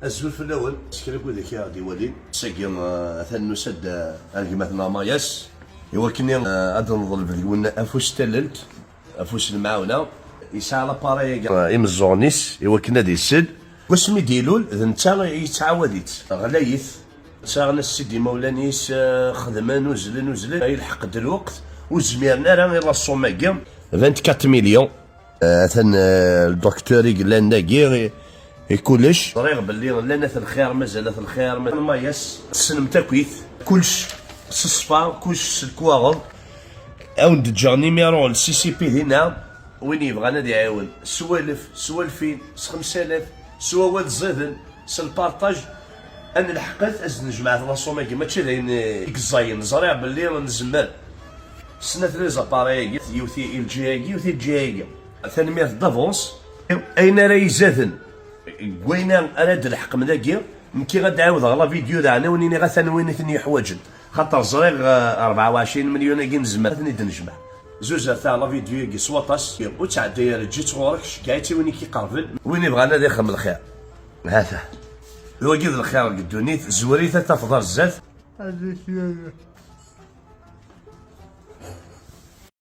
الزول في الاول سكريب ذاك يا دي وليد ساكي ثانو سد الكيماتنا ماياس ايوا كني ادنظل بالقولنا افوس تللت افوس المعاونه يسعى لاباري يمزونيس ايوا كنا دي السد واسمي ديلول اذا نتا يتعاوديت غلايث ساغنا السيدي مولانيس خدمان نزلن يلحق الوقت وزميرنا راه يلا الصوماكا 24 مليون ثان الدكتور يقول لنا كي كلش طريق باللي لنا الخير مازال الخير ما ياس السلم تاكويت كلش صصفا كلش الكواغض عاود جا نيميرو السي سي بي هنا وين يبغى نادي يعاون سوالفين 5000 سوا واد زيدن البارطاج انا لحقت ازن جماعه لاسوماكي ماشي لين يكزاين زريع باللي نزمر سنه لي زاباري يوثي الجياكي يوثي الجياكي ثاني مية دافونس اين راه يزادن كوينا اراد الحق من ذاكي مكي غادعاود غلا فيديو تاعنا ونيني غاثانويني ثني حواجن خاطر زريغ 24 مليون كي نزمر ثني دنجمع زوج تاع لا فيديو كي سواطاس وتعدي جيت غورك شكايتي وين كيقربل وين يبغانا يخدم الخير هذا هو كيد الخير قدونيت زوريته تفضل الزاف